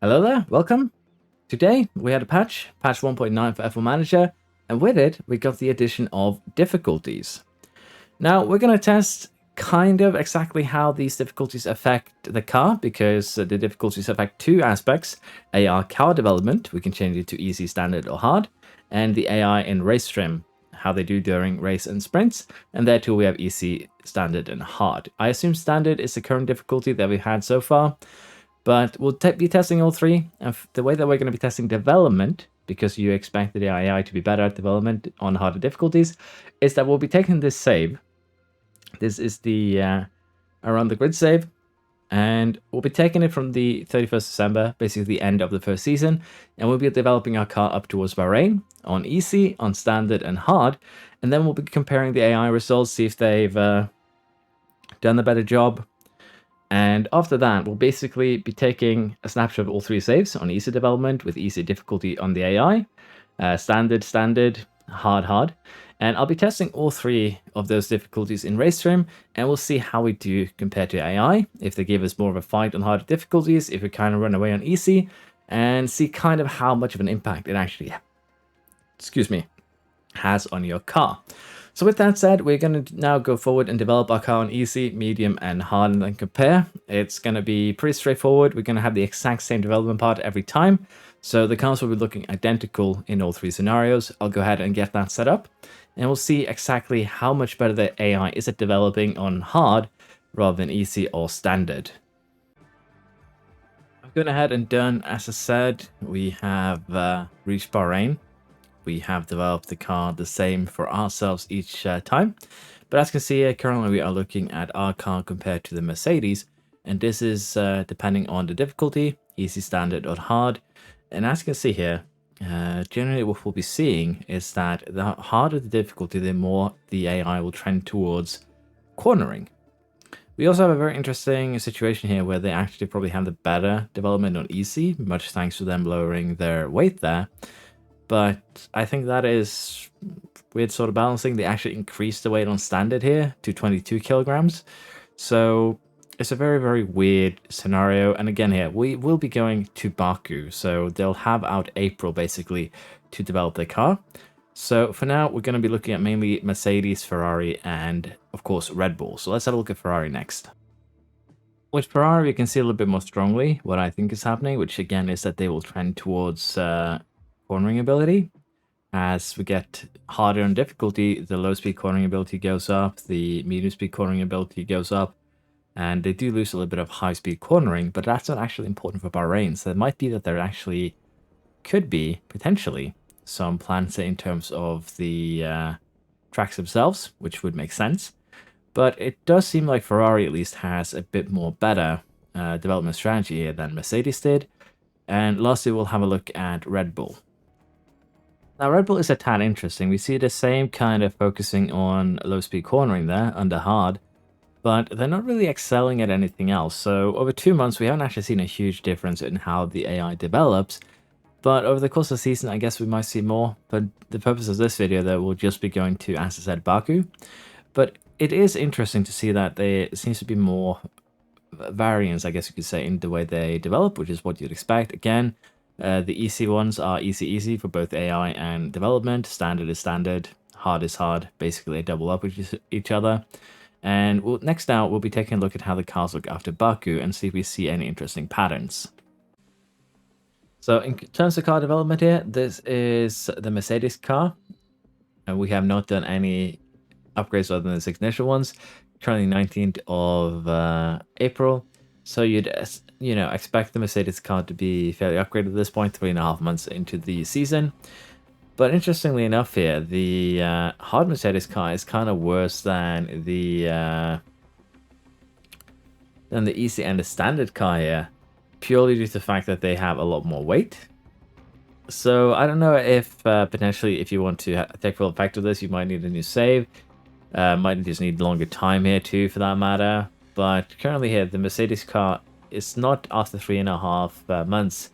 Hello there, welcome. Today we had a patch 1.9 for F1 Manager, and with it we got the addition of difficulties. Now we're going to test kind of exactly how these difficulties affect the car, because the difficulties affect two aspects: AR car development, we can change it to easy, standard or hard, and the AI in race trim, how they do during race and sprints, and there too we have easy, standard and hard. I assume standard is the current difficulty that we've had so far, but we'll be testing all three. And the way that we're going to be testing development, because you expect the AI to be better at development on harder difficulties, is that we'll be taking this save. This is the around the grid save, and we'll be taking it from the 31st December, basically the end of the first season, and we'll be developing our car up towards Bahrain on easy, on standard and hard, and then we'll be comparing the AI results, see if they've done a better job. And after that, we'll basically be taking a snapshot of all three saves on easy development with easy difficulty on the AI, standard, hard. And I'll be testing all three of those difficulties in race trim, and we'll see how we do compared to AI, if they give us more of a fight on harder difficulties, if we kind of run away on easy, and see kind of how much of an impact it actually, has on your car. So with that said, we're going to now go forward and develop our car on easy, medium and hard and then compare. It's going to be pretty straightforward. We're going to have the exact same development part every time. So the cars will be looking identical in all three scenarios. I'll go ahead and get that set up, and we'll see exactly how much better the AI is at developing on hard rather than easy or standard. I've gone ahead and done, as I said, we have reached Bahrain. We have developed the car the same for ourselves each time. But as you can see here, currently we are looking at our car compared to the Mercedes. And this is depending on the difficulty, easy, standard or hard. And as you can see here, generally what we'll be seeing is that the harder the difficulty, the more the AI will trend towards cornering. We also have a very interesting situation here where they actually probably have the better development on easy, much thanks to them lowering their weight there. But I think that is weird sort of balancing. They actually increased the weight on standard here to 22 kilograms. So it's a very, very weird scenario. And again here, we will be going to Baku. So they'll have out April basically to develop their car. So for now, we're going to be looking at mainly Mercedes, Ferrari, and of course Red Bull. So let's have a look at Ferrari next. With Ferrari, we can see a little bit more strongly what I think is happening, which again is that they will trend towards cornering ability. As we get harder on difficulty, the low speed cornering ability goes up, the medium speed cornering ability goes up, and they do lose a little bit of high speed cornering, but that's not actually important for Bahrain. So it might be that there actually could be potentially some plans in terms of the tracks themselves, which would make sense. But it does seem like Ferrari at least has a bit more better development strategy here than Mercedes did. And lastly, we'll have a look at Red Bull. Now, Red Bull is a tad interesting. We see the same kind of focusing on low-speed cornering there under hard, but they're not really excelling at anything else. So over 2 months, we haven't actually seen a huge difference in how the AI develops. But over the course of the season, I guess we might see more. But the purpose of this video, though, will just be going to, as I said, Baku. But it is interesting to see that there seems to be more variance, I guess you could say, in the way they develop, which is what you'd expect. Again, the easy ones are easy for both AI and development. Standard is standard, hard is hard. Basically, they double up with each other. And next out, we'll be taking a look at how the cars look after Baku and see if we see any interesting patterns. So in terms of car development here, this is the Mercedes car. And we have not done any upgrades other than the signature ones. Currently 19th of April. So you'd expect the Mercedes car to be fairly upgraded at this point, 3.5 months into the season. But interestingly enough here, the hard Mercedes car is kind of worse than the easy and the standard car here, purely due to the fact that they have a lot more weight. So I don't know if potentially if you want to take full effect of this, you might need a new save. Might just need longer time here too, for that matter. But currently here, the Mercedes car is not, after 3.5 months,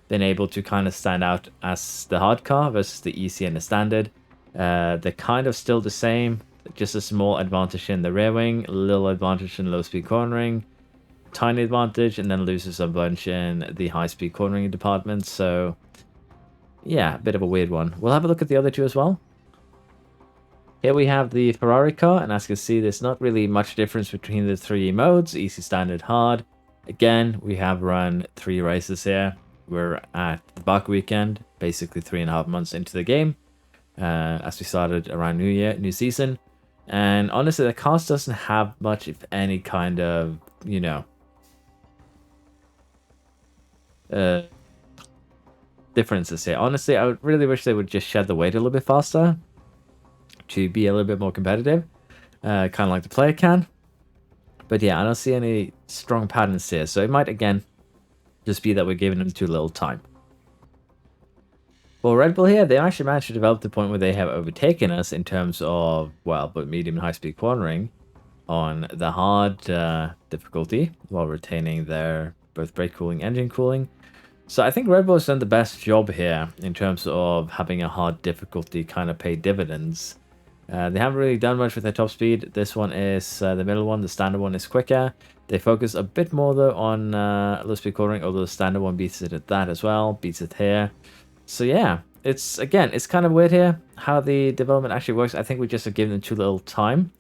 been able to kind of stand out as the hard car versus the easy and the standard. They're kind of still the same, just a small advantage in the rear wing, a little advantage in low speed cornering, tiny advantage and then loses a bunch in the high-speed cornering department. So yeah, a bit of a weird one. We'll have a look at the other two as well. Here we have the Ferrari car, and as you can see, there's not really much difference between the three modes, easy, standard, hard. Again, we have run 3 races here. We're at the Baku weekend, basically 3.5 months into the game, as we started around New Year, new season. And honestly, the cars doesn't have much, if any, kind of, you know, differences here. Honestly, I would really wish they would just shed the weight a little bit faster to be a little bit more competitive, kind of like the player can. But yeah, I don't see any strong patterns here, so it might again just be that we're giving them too little time. Well, Red Bull here, they actually managed to develop the point where they have overtaken us in terms of, well, but medium and high speed cornering on the hard difficulty, while retaining their both brake cooling, engine cooling. So I think Red Bull has done the best job here in terms of having a hard difficulty kind of pay dividends. They haven't really done much with their top speed. This one is the middle one. The standard one is quicker. They focus a bit more though on low speed cornering, although the standard one beats it at that as well. Beats it here. So yeah, it's kind of weird here how the development actually works. I think we just have given them too little time.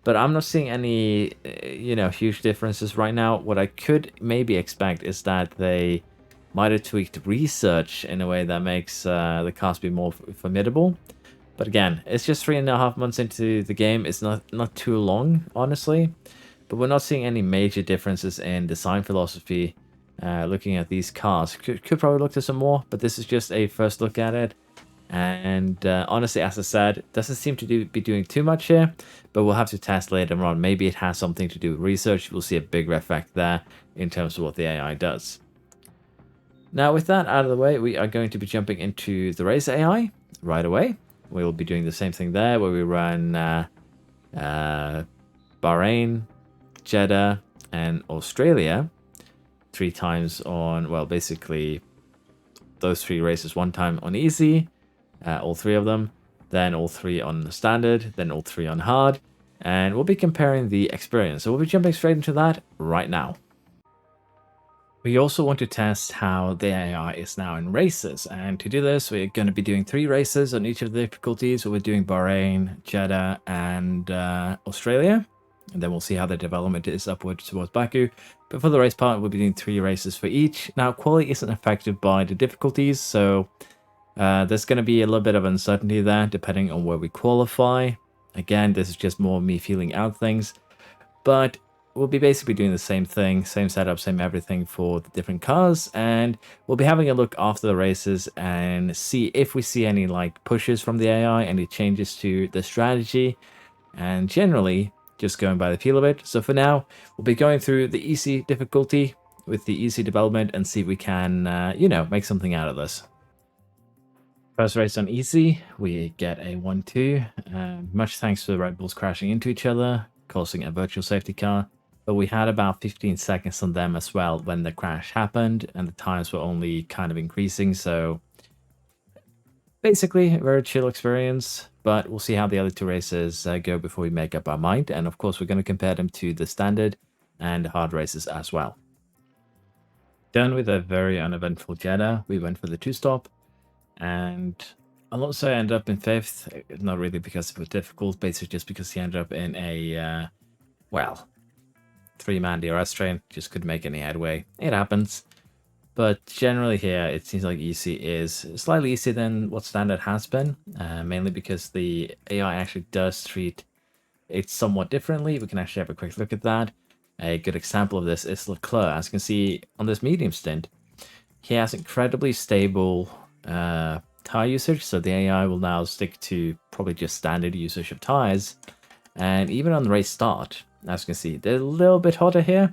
But I'm not seeing any, you know, huge differences right now. What I could maybe expect is that they might have tweaked research in a way that makes the cars be more formidable. But again, it's just 3.5 months into the game. It's not too long, honestly. But we're not seeing any major differences in design philosophy. Looking at these cars, could probably look to some more, but this is just a first look at it. And honestly, as I said, doesn't seem to be doing too much here, but we'll have to test later on. Maybe it has something to do with research. We'll see a bigger effect there in terms of what the AI does. Now, with that out of the way, we are going to be jumping into the race AI right away. We will be doing the same thing there, where we run Bahrain, Jeddah, and Australia 3 times on, well, basically those 3 races 1 time on easy, all 3 of them, then all 3 on standard, then all 3 on hard, and we'll be comparing the experience. So we'll be jumping straight into that right now. We also want to test how the AI is now in races, and to do this, we're going to be doing 3 races on each of the difficulties. So we're doing Bahrain, Jeddah, and Australia, and then we'll see how the development is upwards towards Baku. But for the race part, we'll be doing 3 races for each. Now, quality isn't affected by the difficulties, so there's going to be a little bit of uncertainty there, depending on where we qualify. Again, this is just more me feeling out things, but we'll be basically doing the same thing, same setup, same everything for the different cars, and we'll be having a look after the races and see if we see any like pushes from the AI, any changes to the strategy, and generally just going by the feel of it. So for now, we'll be going through the easy difficulty with the easy development and see if we can, you know, make something out of this. First race on easy, we get a 1-2, much thanks to the Red Bulls crashing into each other, causing a virtual safety car. But we had about 15 seconds on them as well when the crash happened, and the times were only kind of increasing, so basically a very chill experience. But we'll see how the other 2 races go before we make up our mind, and of course we're going to compare them to the standard and hard races as well. Done with a very uneventful Jeddah, we went for the 2-stop, and Alonso ended up in 5th, not really because it was difficult, basically just because he ended up in a, well, 3-man DRS train, just couldn't make any headway. It happens. But generally here, it seems like easy is slightly easier than what standard has been, mainly because the AI actually does treat it somewhat differently. We can actually have a quick look at that. A good example of this is Leclerc. As you can see on this medium stint, he has incredibly stable tire usage, so the AI will now stick to probably just standard usage of tires. And even on the race start, as you can see, they're a little bit hotter here,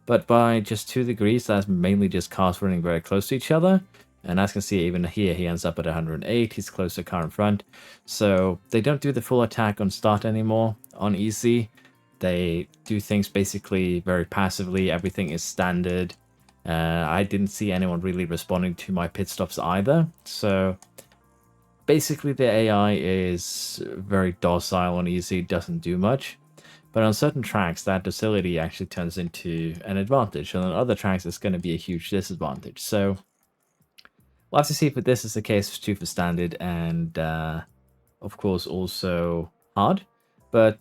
but by just 2 degrees, that's mainly just cars running very close to each other. And as you can see, even here, he ends up at 108. He's close to the car in front. So they don't do the full attack on start anymore on easy. They do things basically very passively. Everything is standard. I didn't see anyone really responding to my pit stops either. So basically, the AI is very docile on easy, doesn't do much. But on certain tracks, that docility actually turns into an advantage, and on other tracks, it's going to be a huge disadvantage. So we'll have to see if this is the case too for standard and, of course, also hard. But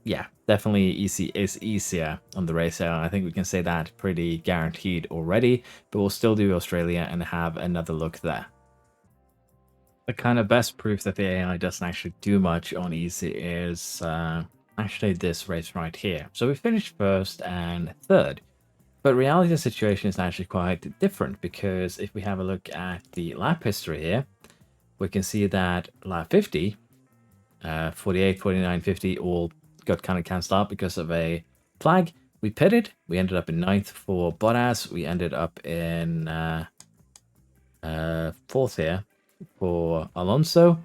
yeah, definitely easy is easier on the racer. I think we can say that pretty guaranteed already, but we'll still do Australia and have another look there. The kind of best proof that the AI doesn't actually do much on easy is actually this race right here. So we finished first and third, but reality of the situation is actually quite different, because if we have a look at the lap history here, we can see that lap 50, 48, 49, 50 all got kind of cancelled out because of a flag. We pitted, we ended up in 9th for Bottas, we ended up in 4th here for Alonso,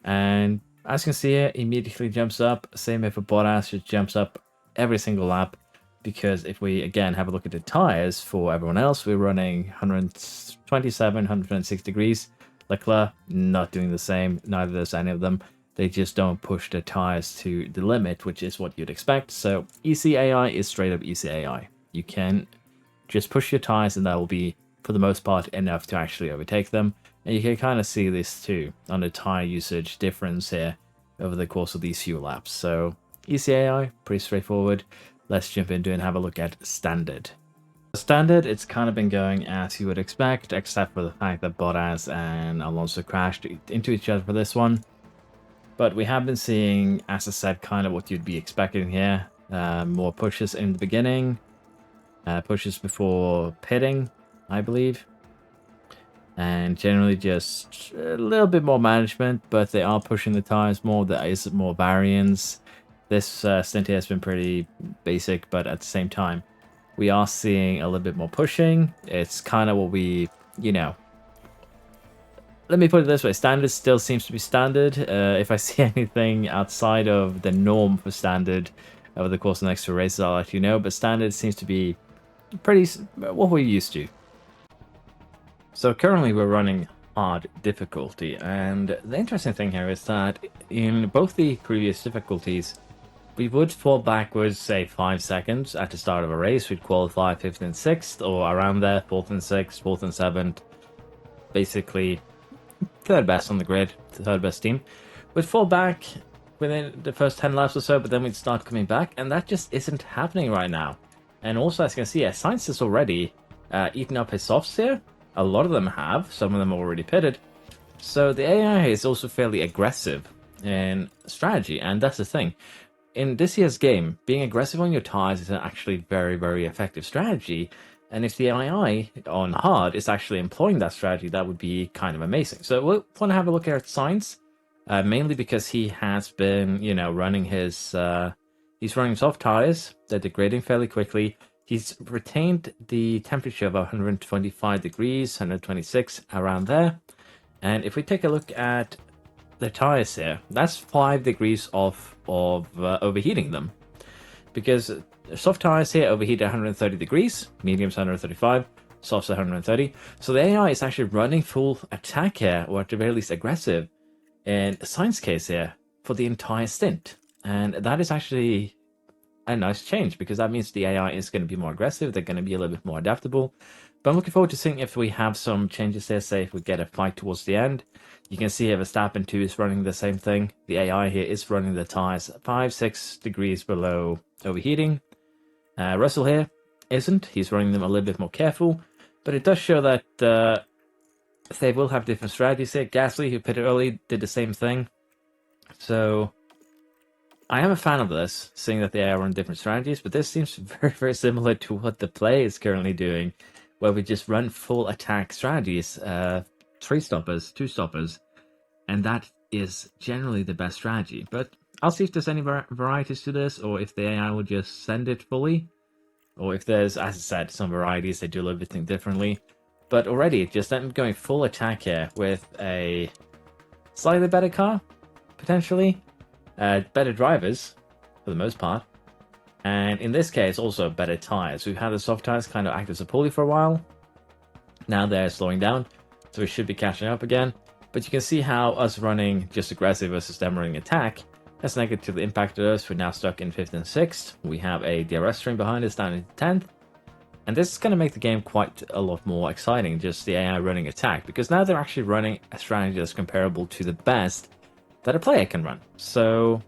and as you can see here, immediately jumps up. Same here for Bottas, just jumps up every single lap, because if we again have a look at the tires for everyone else, we're running 127, 106 degrees. Leclerc not doing the same, neither does any of them. They just don't push the tires to the limit, which is what you'd expect. So ECAI is straight up ECAI. You can just push your tires and that will be, for the most part, enough to actually overtake them. And you can kind of see this too on the tire usage difference here over the course of these few laps. So ECAI, pretty straightforward. Let's jump into it and have a look at standard. Standard, it's kind of been going as you would expect, except for the fact that Bottas and Alonso crashed into each other for this one. But we have been seeing, as I said, kind of what you'd be expecting here. More pushes in the beginning, pushes before pitting, I believe. And generally just a little bit more management, but they are pushing the tires more. There is more variance. This stint here has been pretty basic, but at the same time, we are seeing a little bit more pushing. It's kind of what we, let me put it this way, standard still seems to be standard. If I see anything outside of the norm for standard over the course of the next two races, I'll let you know, but standard seems to be pretty what we're used to. So currently we're running hard difficulty, and the interesting thing here is that in both the previous difficulties, we would fall backwards, say 5 seconds at the start of a race. We'd qualify 5th and 6th, or around there, 4th and 6th, 4th and 7th, basically third best on the grid, the third best team. We'd fall back within the first 10 laps or so, but then we'd start coming back, and that just isn't happening right now. And also, as you can see, Sainz has already eaten up his softs here. A lot of them have, some of them are already pitted. So the AI is also fairly aggressive in strategy, and that's the thing. In this year's game, being aggressive on your tires is actually very, very effective strategy. And if the AI on hard is actually employing that strategy, that would be kind of amazing. So we'll want to have a look at Sainz, mainly because he has been, running his, he's running soft tires. They're degrading fairly quickly. He's retained the temperature of 125 degrees, 126, around there. And if we take a look at the tires here, that's 5 degrees of overheating them. Because soft tires here overheat at 130 degrees, mediums 135, softs 130. So the AI is actually running full attack here, or at the very least aggressive, in Sainz's case here, for the entire stint. And that is actually a nice change, because that means the AI is going to be more aggressive, they're going to be a little bit more adaptable. But I'm looking forward to seeing if we have some changes there, say if we get a fight towards the end. You can see here Verstappen 2 is running the same thing. The AI here is running the tires 5-6 degrees below overheating. Russell here isn't. He's running them a little bit more careful. But it does show that they will have different strategies here. Gasly, who pitted early, did the same thing. So I am a fan of this, seeing that they are on different strategies, but this seems very, very similar to what the play is currently doing, where we just run full attack strategies, 3 stoppers, 2 stoppers, and that is generally the best strategy. But I'll see if there's any varieties to this, or if the AI will just send it fully, or if there's, as I said, some varieties they do a little bit differently. But already, just them going full attack here with a slightly better car, potentially. Better drivers, for the most part. And in this case, also better tires. We've had the soft tires kind of act as a pulley for a while. Now they're slowing down, so we should be catching up again. But you can see how us running just aggressive versus them running attack That's negatively impacted us. We're now stuck in 5th and 6th. We have a DRS train behind us down in 10th. And this is going to make the game quite a lot more exciting, just the AI running attack, because now they're actually running a strategy that's comparable to the best that a player can run. So,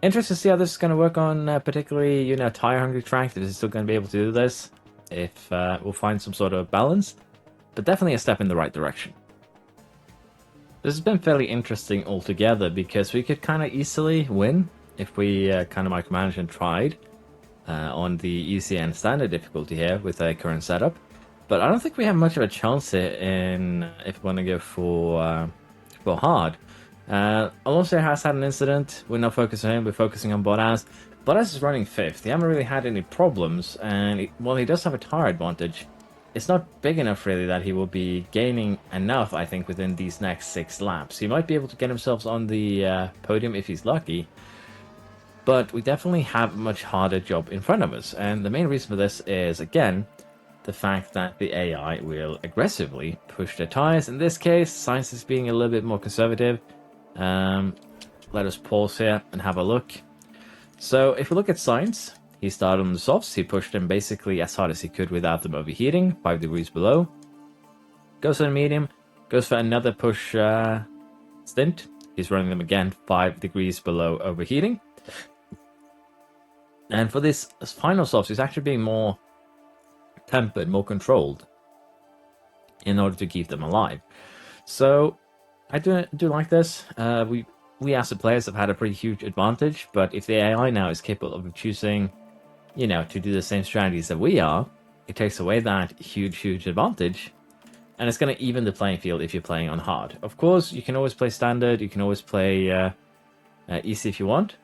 interested to see how this is going to work on particularly, tire-hungry tracks, if it's still going to be able to do this, if we'll find some sort of balance, but definitely a step in the right direction. This has been fairly interesting altogether, because we could kind of easily win if we kind of micromanaged and tried. On the easy and standard difficulty here with our current setup, but I don't think we have much of a chance here in if we want to go for hard. Alonso has had an incident. We're not focusing on him. We're focusing on Bottas. Bottas is running 5th. He haven't really had any problems, and while he does have a tire advantage, it's not big enough really that he will be gaining enough. I think within these next 6 laps, he might be able to get himself on the podium if he's lucky. But we definitely have a much harder job in front of us. And the main reason for this is, again, the fact that the AI will aggressively push their tires. In this case, science is being a little bit more conservative. Let us pause here and have a look. So if we look at science, he started on the softs. He pushed them basically as hard as he could without them overheating, 5 degrees below. Goes for the medium, goes for another push stint. He's running them again, 5 degrees below overheating. And for this final softs, he's actually being more tempered, more controlled in order to keep them alive. So I do like this. We as the players have had a pretty huge advantage, but if the AI now is capable of choosing, to do the same strategies that we are, it takes away that huge advantage, and it's going to even the playing field if you're playing on hard. Of course, you can always play standard, you can always play easy if you want.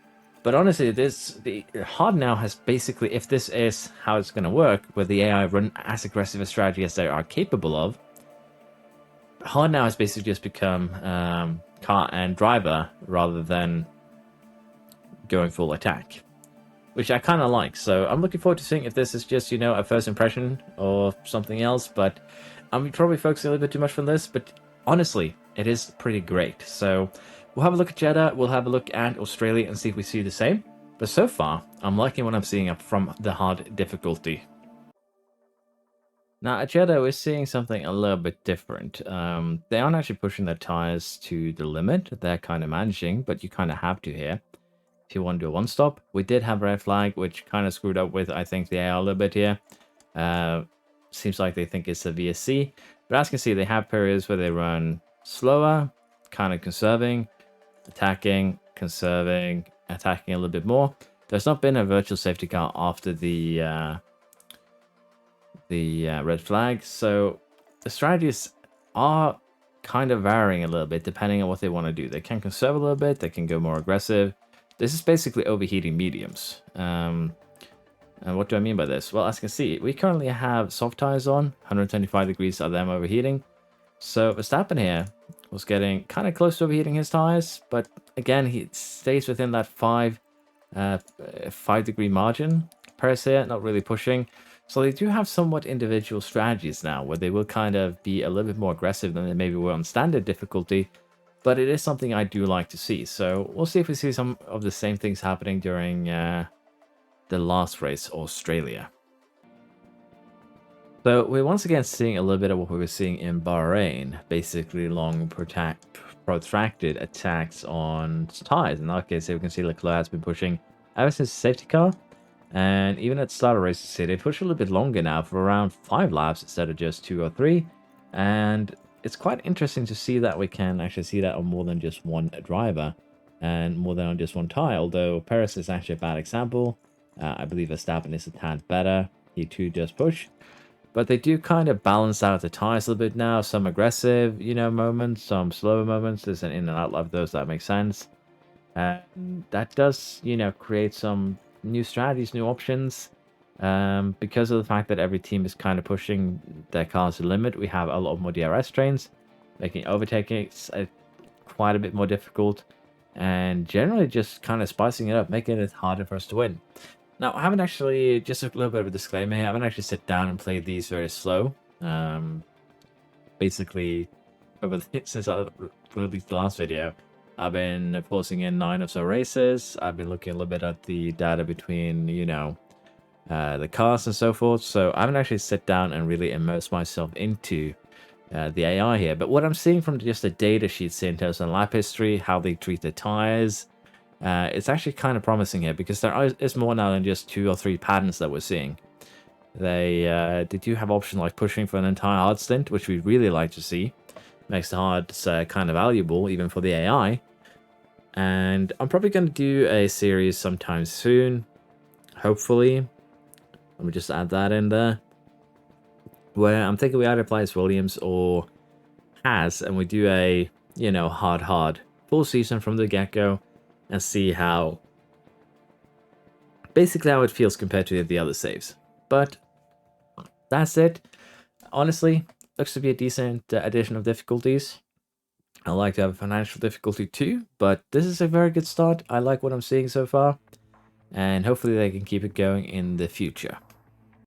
But honestly, the hard now has basically, if this is how it's going to work, where the AI run as aggressive a strategy as they are capable of, hard now has basically just become car and driver rather than going full attack, which I kind of like. So I'm looking forward to seeing if this is just, a first impression or something else, but I'm probably focusing a little bit too much on this, but honestly, it is pretty great. So we'll have a look at Jeddah, we'll have a look at Australia and see if we see the same. But so far, I'm liking what I'm seeing up from the hard difficulty. Now at Jeddah, we're seeing something a little bit different. They aren't actually pushing their tires to the limit. They're kind of managing, but you kind of have to here. If you want to do a one-stop, we did have a red flag, which kind of screwed up with, I think, the AI a little bit here. Seems like they think it's a VSC. But as you can see, they have periods where they run slower, kind of conserving, attacking, conserving, attacking a little bit more. There's not been a virtual safety car after the red flag, so the strategies are kind of varying a little bit depending on what they want to do. They can conserve a little bit, they can go more aggressive. This is basically overheating mediums. And what do I mean by this? Well, as you can see, we currently have soft tires on, 125 degrees of them overheating. So Verstappen here was getting kind of close to overheating his tires, but again, he stays within that 5 degree margin. Perez here, not really pushing. So they do have somewhat individual strategies now, where they will kind of be a little bit more aggressive than they maybe were on standard difficulty, but it is something I do like to see. So we'll see if we see some of the same things happening during the last race, Australia. So we're once again seeing a little bit of what we were seeing in Bahrain, basically long protracted attacks on tires. In that case, here we can see Leclerc has been pushing ever since the safety car, and even at the start of races here, they push a little bit longer now for around 5 laps instead of just 2 or 3, and it's quite interesting to see that we can actually see that on more than just one driver and more than on just one tire, although Perez is actually a bad example. I believe Verstappen is a tad better. He too does push. But they do kind of balance out the tires a little bit now. Some aggressive, moments, some slower moments. There's an in and out of those that makes sense. And that does, create some new strategies, new options. Because of the fact that every team is kind of pushing their cars to the limit, we have a lot more DRS trains, making overtaking quite a bit more difficult. And generally just kind of spicing it up, making it harder for us to win. Now, I haven't actually, just a little bit of a disclaimer here, I haven't actually sit down and played these very slow. Basically, since I released the last video, I've been forcing in 9 or so races. I've been looking a little bit at the data between, you know, the cars and so forth. So I haven't actually sat down and really immersed myself into the AI here. But what I'm seeing from just the data sheets in terms of lap history, how they treat the tires, it's actually kind of promising here because there is more now than just 2 or 3 patterns that we're seeing. They do have options like pushing for an entire hard stint, which we'd really like to see. Makes the hards kind of valuable, even for the AI. And I'm probably going to do a series sometime soon, hopefully. Let me just add that in there. Where I'm thinking we either play as Williams or Haas, and we do a, you know, hard full season from the get-go and see how, basically how it feels compared to the other saves. But that's it. Honestly, looks to be a decent addition of difficulties. I like to have a financial difficulty too, but this is a very good start. I like what I'm seeing so far, and hopefully they can keep it going in the future.